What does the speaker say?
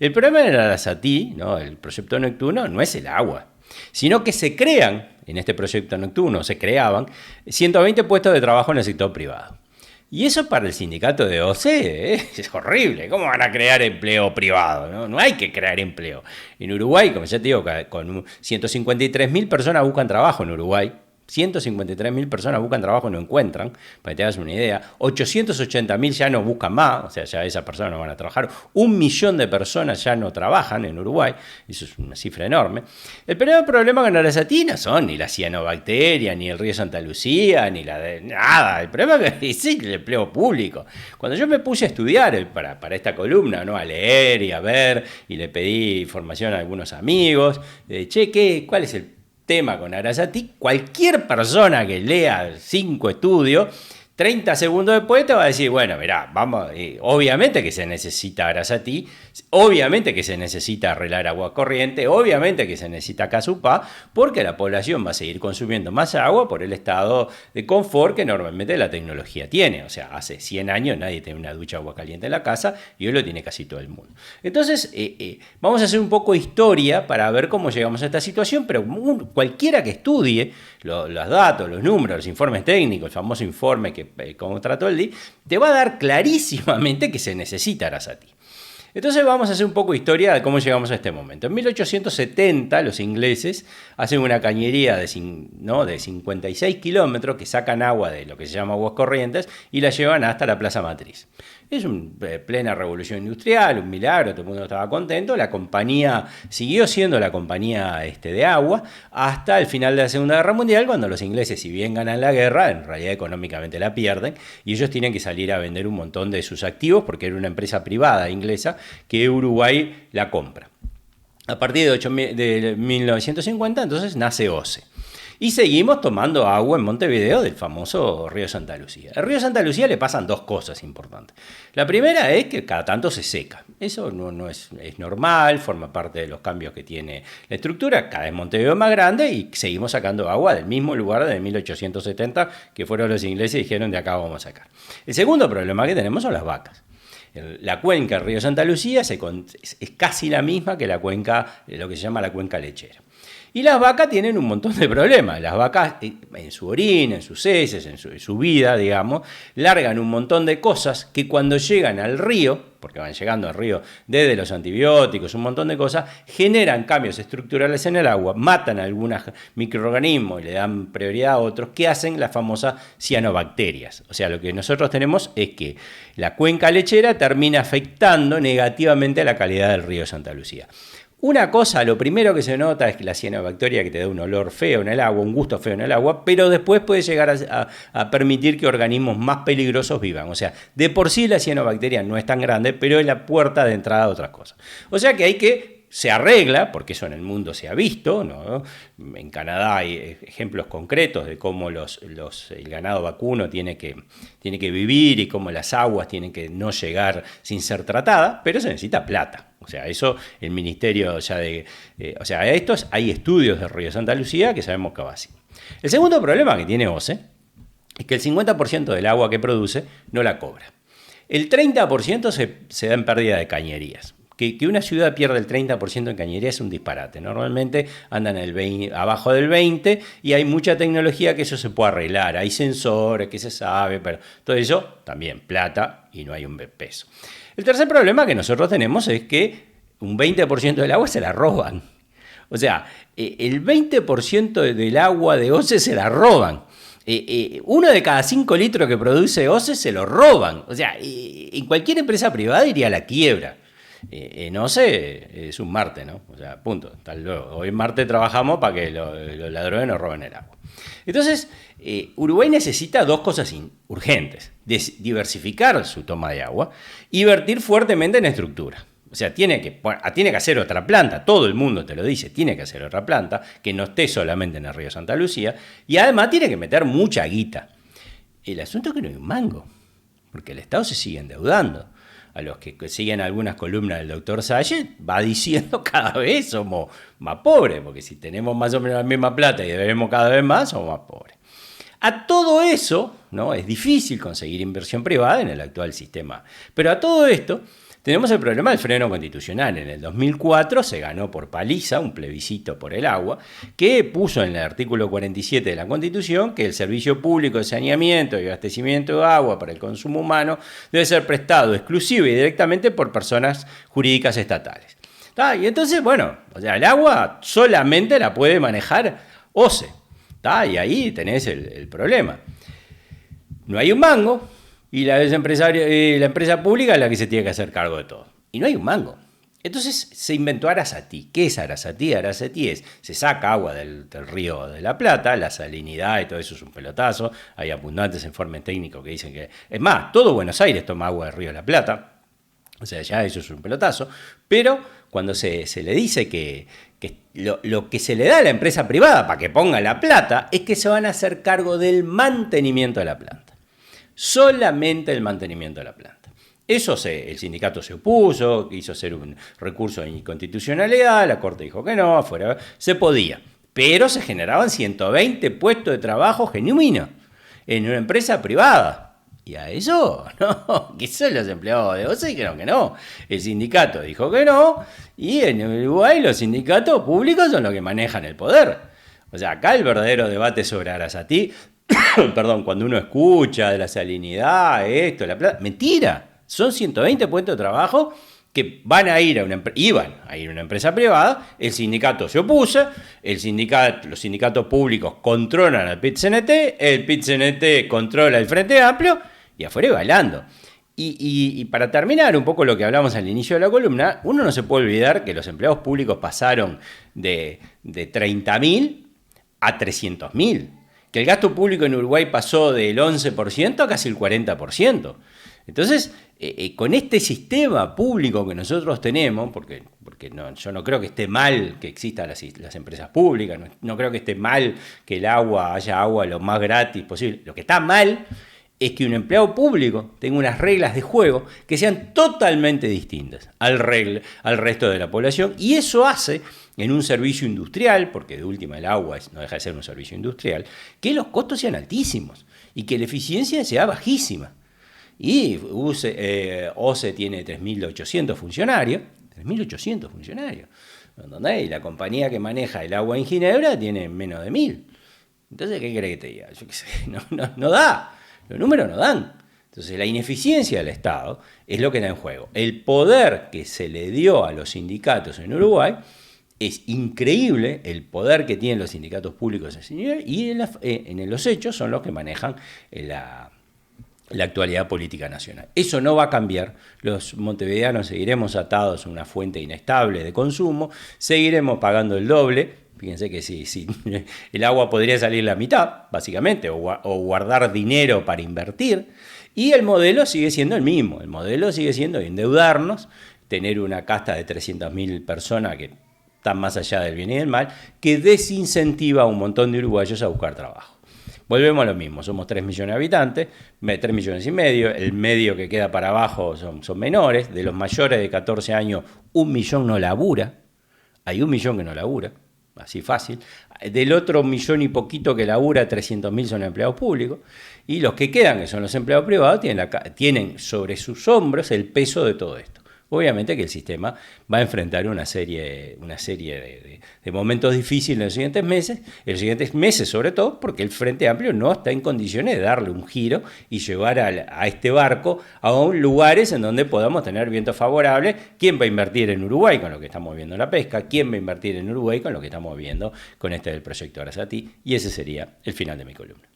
El problema de Arasatí, ¿no? El proyecto Neptuno, no es el agua, sino que se crean, en este proyecto Neptuno se creaban 120 puestos de trabajo en el sector privado. Y eso para el sindicato de OCE es horrible. ¿Cómo van a crear empleo privado? ¿No? No hay que crear empleo. En Uruguay, como ya te digo, con 153.000 personas buscan trabajo en Uruguay. 153.000 personas buscan trabajo y no encuentran, para que te hagas una idea. 880.000 ya no buscan más, o sea, ya esas personas no van a trabajar. 1 millón de personas ya no trabajan en Uruguay, eso es una cifra enorme. El primer problema con Arasatí no son ni la cianobacteria, ni el río Santa Lucía, ni la de nada. El problema es el empleo público. Cuando yo me puse a estudiar para esta columna, ¿no? A leer y a ver, y le pedí información a algunos amigos, ¿cuál es el tema con Arasatí? Cualquier persona que lea 5 estudios, 30 segundos después te va a decir, bueno, mirá, vamos, obviamente que se necesita Arasatí, obviamente que se necesita arreglar agua corriente, obviamente que se necesita Casupá, porque la población va a seguir consumiendo más agua por el estado de confort que normalmente la tecnología tiene. O sea, hace 100 años nadie tenía una ducha de agua caliente en la casa y hoy lo tiene casi todo el mundo. Entonces, vamos a hacer un poco de historia para ver cómo llegamos a esta situación, pero cualquiera que estudie los datos, los números, los informes técnicos, el famoso informe que como trató el DI, te va a dar clarísimamente que se necesita Arasatí. Entonces vamos a hacer un poco de historia de cómo llegamos a este momento. En 1870 los ingleses hacen una cañería de 56 kilómetros que sacan agua de lo que se llama aguas corrientes y la llevan hasta la Plaza Matriz. Es una plena revolución industrial, un milagro, todo el mundo estaba contento. La compañía siguió siendo la compañía de agua hasta el final de la Segunda Guerra Mundial, cuando los ingleses, si bien ganan la guerra, en realidad económicamente la pierden y ellos tienen que salir a vender un montón de sus activos porque era una empresa privada inglesa que Uruguay la compra. A partir de 1950, entonces, nace OCE. Y seguimos tomando agua en Montevideo del famoso río Santa Lucía. Al río Santa Lucía le pasan 2 cosas importantes. La primera es que cada tanto se seca. Eso no es normal, forma parte de los cambios que tiene la estructura. Cada vez Montevideo es más grande y seguimos sacando agua del mismo lugar de 1870, que fueron los ingleses y dijeron de acá vamos a sacar. El segundo problema que tenemos son las vacas. La cuenca del río Santa Lucía es casi la misma que la cuenca, lo que se llama la cuenca lechera. Y las vacas tienen un montón de problemas. Las vacas en su orina, en sus heces, en su vida, digamos, largan un montón de cosas que cuando llegan al río, porque van llegando al río desde los antibióticos, un montón de cosas, generan cambios estructurales en el agua, matan a algunos microorganismos y le dan prioridad a otros, que hacen las famosas cianobacterias. O sea, lo que nosotros tenemos es que la cuenca lechera termina afectando negativamente a la calidad del río Santa Lucía. Una cosa, lo primero que se nota es que la cianobacteria que te da un olor feo en el agua, un gusto feo en el agua, pero después puede llegar a permitir que organismos más peligrosos vivan. O sea, de por sí la cianobacteria no es tan grande, pero es la puerta de entrada a otras cosas. O sea que se arregla, porque eso en el mundo se ha visto, ¿no? En Canadá hay ejemplos concretos de cómo el ganado vacuno tiene que vivir y cómo las aguas tienen que no llegar sin ser tratadas, pero se necesita plata. O sea, eso el ministerio ya hay estudios del río Santa Lucía que sabemos que va así. El segundo problema que tiene OCE es que el 50% del agua que produce no la cobra. El 30% se da en pérdida de cañerías. Que una ciudad pierda el 30% en cañería es un disparate. Normalmente andan abajo del 20% y hay mucha tecnología que eso se puede arreglar. Hay sensores que se sabe, pero todo eso también plata y no hay un peso. El tercer problema que nosotros tenemos es que un 20% del agua se la roban. O sea, el 20% del agua de OCE se la roban. Uno de cada 5 litros que produce OCE se lo roban. O sea, en cualquier empresa privada iría a la quiebra. No sé, es un Marte, ¿no? O sea, punto, tal luego. Hoy en Marte trabajamos para que los ladrones nos roben el agua. Entonces, Uruguay necesita 2 cosas urgentes: diversificar su toma de agua y invertir fuertemente en estructura. O sea, tiene que hacer otra planta, todo el mundo te lo dice, tiene que hacer otra planta, que no esté solamente en el río Santa Lucía, y además tiene que meter mucha guita. El asunto es que no hay un mango, porque el Estado se sigue endeudando. A los que siguen algunas columnas del doctor Salle, va diciendo cada vez somos más pobres, porque si tenemos más o menos la misma plata y debemos cada vez más, somos más pobres. A todo eso, ¿no? Es difícil conseguir inversión privada en el actual sistema, pero a todo esto tenemos el problema del freno constitucional. En el 2004 se ganó por paliza un plebiscito por el agua que puso en el artículo 47 de la Constitución que el servicio público de saneamiento y abastecimiento de agua para el consumo humano debe ser prestado exclusivo y directamente por personas jurídicas estatales. Y entonces, bueno, o sea, el agua solamente la puede manejar OCE. Y ahí tenés el problema. No hay un mango. Y la empresa pública es la que se tiene que hacer cargo de todo. Y no hay un mango. Entonces se inventó Arasatí. ¿Qué es Arasatí? Arasatí se saca agua del río de la Plata, la salinidad y todo eso es un pelotazo. Hay abundantes informes técnicos que dicen que... Es más, todo Buenos Aires toma agua del río de la Plata. O sea, ya eso es un pelotazo. Pero cuando se le dice que lo que se le da a la empresa privada para que ponga la plata es que se van a hacer cargo del mantenimiento de la planta. Solamente el mantenimiento de la planta. Eso el sindicato se opuso, quiso hacer un recurso de inconstitucionalidad, la Corte dijo que no, se podía. Pero se generaban 120 puestos de trabajo genuinos en una empresa privada. Y a eso, no, que son los empleados de OCE dijeron que no. El sindicato dijo que no, y en Uruguay los sindicatos públicos son los que manejan el poder. O sea, acá el verdadero debate sobre Arasatí, perdón, cuando uno escucha de la salinidad, esto, la plata, mentira, son 120 puestos de trabajo que iban a ir a una empresa privada, el sindicato se opuso, los sindicatos públicos controlan al PIT-CNT, el PIT-CNT controla el Frente Amplio, y afuera y bailando. Y para terminar un poco lo que hablamos al inicio de la columna, uno no se puede olvidar que los empleados públicos pasaron de 30.000 a 300.000. Que el gasto público en Uruguay pasó del 11% a casi el 40%. Entonces, con este sistema público que nosotros tenemos, porque yo no creo que esté mal que existan las empresas públicas, no creo que esté mal que haya agua lo más gratis posible. Lo que está mal es que un empleado público tenga unas reglas de juego que sean totalmente distintas al resto de la población, y eso hace en un servicio industrial, porque de última el agua no deja de ser un servicio industrial, que los costos sean altísimos y que la eficiencia sea bajísima. Y OCE tiene 3.800 funcionarios, ¿entendés? Y la compañía que maneja el agua en Ginebra tiene menos de 1.000. Entonces, ¿qué querés que te diga? Yo qué sé, no da. Los números no dan. Entonces, la ineficiencia del Estado es lo que está en juego. El poder que se le dio a los sindicatos en Uruguay es increíble, el poder que tienen los sindicatos públicos y en los hechos son los que manejan la actualidad política nacional. Eso no va a cambiar. Los montevideanos seguiremos atados a una fuente inestable de consumo, seguiremos pagando el doble. Fíjense que si el agua podría salir la mitad, básicamente, o guardar dinero para invertir, y el modelo sigue siendo el mismo. El modelo sigue siendo endeudarnos, tener una casta de 300.000 personas que están más allá del bien y del mal, que desincentiva a un montón de uruguayos a buscar trabajo. Volvemos a lo mismo, somos 3 millones de habitantes, 3 millones y medio, el medio que queda para abajo son menores, de los mayores de 14 años, 1 millón no labura, hay 1 millón que no labura, así fácil. Del otro 1 millón y poquito que labura, 300.000 son empleados públicos, y los que quedan, que son los empleados privados, tienen sobre sus hombros el peso de todo esto. Obviamente que el sistema va a enfrentar una serie de momentos difíciles en los siguientes meses sobre todo, porque el Frente Amplio no está en condiciones de darle un giro y llevar a este barco a lugares en donde podamos tener vientos favorables. ¿Quién va a invertir en Uruguay con lo que estamos viendo en la pesca? ¿Quién va a invertir en Uruguay con lo que estamos viendo con del proyecto Arasatí? Y ese sería el final de mi columna.